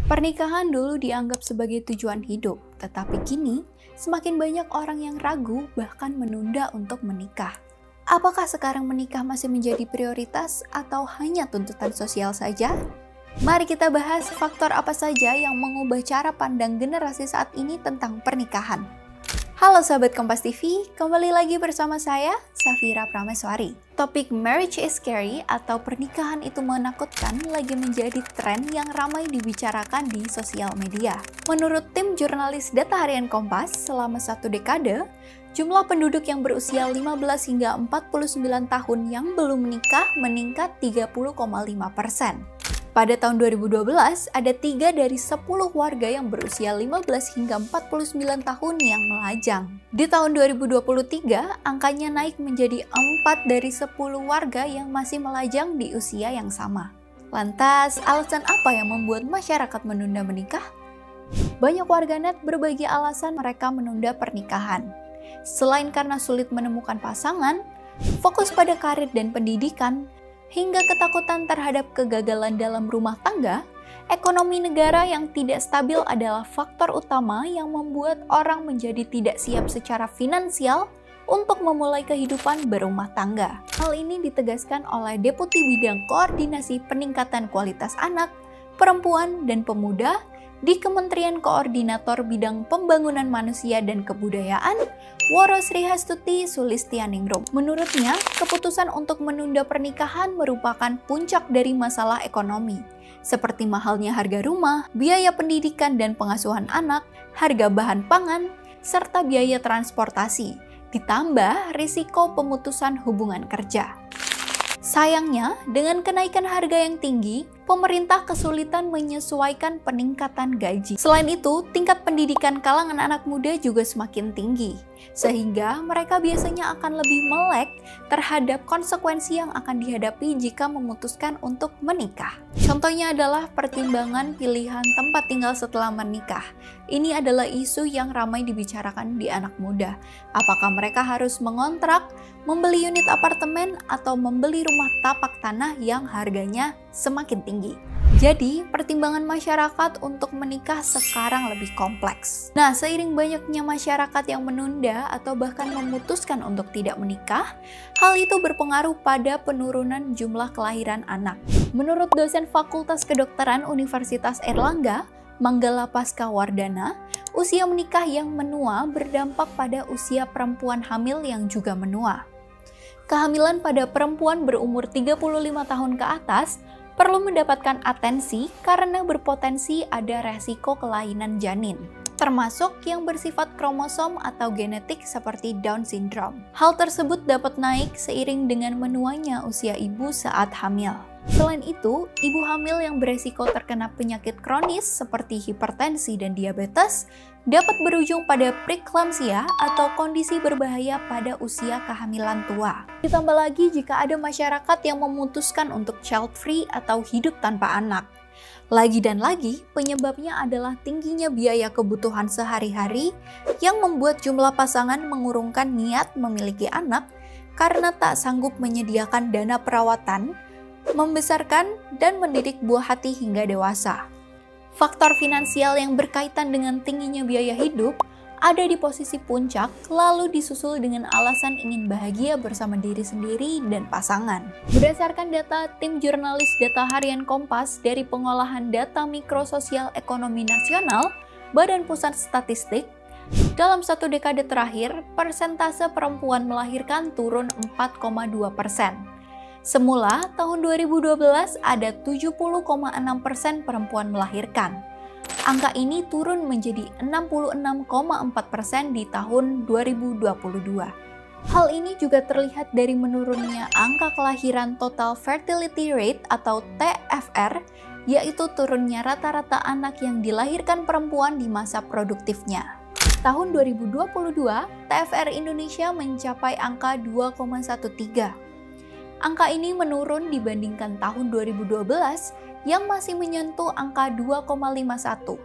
Pernikahan dulu dianggap sebagai tujuan hidup, tetapi kini semakin banyak orang yang ragu bahkan menunda untuk menikah. Apakah sekarang menikah masih menjadi prioritas atau hanya tuntutan sosial saja? Mari kita bahas faktor apa saja yang mengubah cara pandang generasi saat ini tentang pernikahan. Halo sahabat Kompas TV, kembali lagi bersama saya, Safira Prameswari. Topik marriage is scary atau pernikahan itu menakutkan lagi menjadi tren yang ramai dibicarakan di sosial media. Menurut tim jurnalis Data Harian Kompas, selama 1 dekade, jumlah penduduk yang berusia 15 hingga 49 tahun yang belum menikah meningkat 30,5%. Pada tahun 2012, ada 3 dari 10 warga yang berusia 15 hingga 49 tahun yang melajang. Di tahun 2023, angkanya naik menjadi 4 dari 10 warga yang masih melajang di usia yang sama. Lantas, alasan apa yang membuat masyarakat menunda menikah? Banyak warganet berbagi alasan mereka menunda pernikahan. Selain karena sulit menemukan pasangan, fokus pada karir dan pendidikan, hingga ketakutan terhadap kegagalan dalam rumah tangga, ekonomi negara yang tidak stabil adalah faktor utama yang membuat orang menjadi tidak siap secara finansial untuk memulai kehidupan berumah tangga. Hal ini ditegaskan oleh Deputi Bidang Koordinasi Peningkatan Kualitas Anak, Perempuan, dan Pemuda di Kementerian Koordinator Bidang Pembangunan Manusia dan Kebudayaan, Woro Srihastuti Sulistianingrum. Menurutnya, keputusan untuk menunda pernikahan merupakan puncak dari masalah ekonomi, seperti mahalnya harga rumah, biaya pendidikan dan pengasuhan anak, harga bahan pangan, serta biaya transportasi, ditambah risiko pemutusan hubungan kerja. Sayangnya, dengan kenaikan harga yang tinggi, pemerintah kesulitan menyesuaikan peningkatan gaji. Selain itu, tingkat pendidikan kalangan anak muda juga semakin tinggi, sehingga mereka biasanya akan lebih melek terhadap konsekuensi yang akan dihadapi jika memutuskan untuk menikah. Contohnya adalah pertimbangan pilihan tempat tinggal setelah menikah. Ini adalah isu yang ramai dibicarakan di anak muda. Apakah mereka harus mengontrak, membeli unit apartemen, atau membeli rumah tapak tanah yang harganya semakin tinggi. Jadi, pertimbangan masyarakat untuk menikah sekarang lebih kompleks. Nah, seiring banyaknya masyarakat yang menunda atau bahkan memutuskan untuk tidak menikah, hal itu berpengaruh pada penurunan jumlah kelahiran anak. Menurut dosen Fakultas Kedokteran Universitas Airlangga, Manggala Pascawardana, usia menikah yang menua berdampak pada usia perempuan hamil yang juga menua. Kehamilan pada perempuan berumur 35 tahun ke atas perlu mendapatkan atensi karena berpotensi ada resiko kelainan janin, termasuk yang bersifat kromosom atau genetik seperti Down syndrome. Hal tersebut dapat naik seiring dengan menuanya usia ibu saat hamil. Selain itu, ibu hamil yang beresiko terkena penyakit kronis seperti hipertensi dan diabetes dapat berujung pada preeklamsia atau kondisi berbahaya pada usia kehamilan tua. Ditambah lagi jika ada masyarakat yang memutuskan untuk child free atau hidup tanpa anak. Lagi dan lagi, penyebabnya adalah tingginya biaya kebutuhan sehari-hari yang membuat jumlah pasangan mengurungkan niat memiliki anak karena tak sanggup menyediakan dana perawatan, membesarkan, dan mendidik buah hati hingga dewasa. Faktor finansial yang berkaitan dengan tingginya biaya hidup ada di posisi puncak, lalu disusul dengan alasan ingin bahagia bersama diri sendiri dan pasangan. Berdasarkan data tim jurnalis Data Harian Kompas dari Pengolahan Data Mikrososial Ekonomi Nasional, Badan Pusat Statistik, dalam 1 dekade terakhir, persentase perempuan melahirkan turun 4,2%. Semula, tahun 2012 ada 70,6% perempuan melahirkan. Angka ini turun menjadi 66,4% di tahun 2022. Hal ini juga terlihat dari menurunnya angka kelahiran total fertility rate atau TFR, yaitu turunnya rata-rata anak yang dilahirkan perempuan di masa produktifnya. Tahun 2022, TFR Indonesia mencapai angka 2,13. Angka ini menurun dibandingkan tahun 2012 yang masih menyentuh angka 2,51.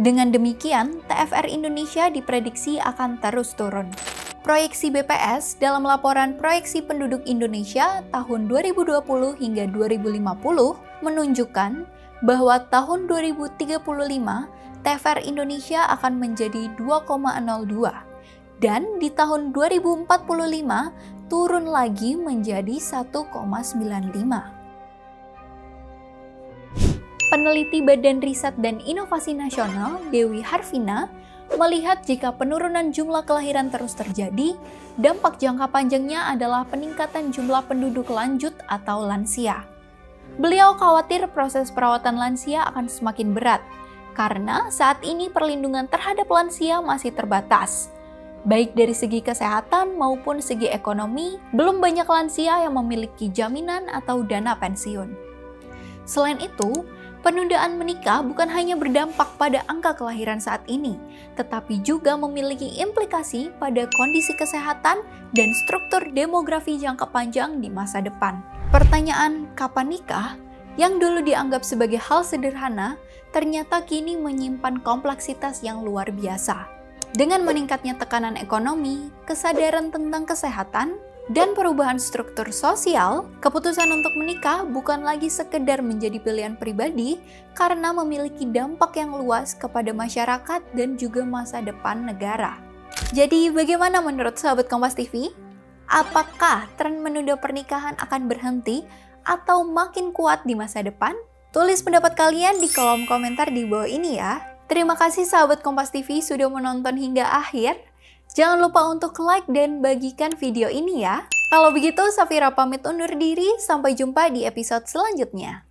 Dengan demikian, TFR Indonesia diprediksi akan terus turun. Proyeksi BPS dalam laporan proyeksi penduduk Indonesia tahun 2020 hingga 2050 menunjukkan bahwa tahun 2035 TVR Indonesia akan menjadi 2,02 dan di tahun 2045 turun lagi menjadi 1,95. Peneliti Badan Riset dan Inovasi Nasional, Dewi Harvina, melihat jika penurunan jumlah kelahiran terus terjadi, dampak jangka panjangnya adalah peningkatan jumlah penduduk lanjut atau lansia. Beliau khawatir proses perawatan lansia akan semakin berat, karena saat ini perlindungan terhadap lansia masih terbatas. Baik dari segi kesehatan maupun segi ekonomi, belum banyak lansia yang memiliki jaminan atau dana pensiun. Selain itu, penundaan menikah bukan hanya berdampak pada angka kelahiran saat ini, tetapi juga memiliki implikasi pada kondisi kesehatan dan struktur demografi jangka panjang di masa depan. Pertanyaan kapan nikah, yang dulu dianggap sebagai hal sederhana, ternyata kini menyimpan kompleksitas yang luar biasa. Dengan meningkatnya tekanan ekonomi, kesadaran tentang kesehatan, dan perubahan struktur sosial, keputusan untuk menikah bukan lagi sekedar menjadi pilihan pribadi karena memiliki dampak yang luas kepada masyarakat dan juga masa depan negara. Jadi bagaimana menurut sahabat Kompas TV? Apakah tren menunda pernikahan akan berhenti atau makin kuat di masa depan? Tulis pendapat kalian di kolom komentar di bawah ini ya. Terima kasih sahabat Kompas TV sudah menonton hingga akhir. Jangan lupa untuk like dan bagikan video ini ya. Kalau begitu, Safira pamit undur diri. Sampai jumpa di episode selanjutnya.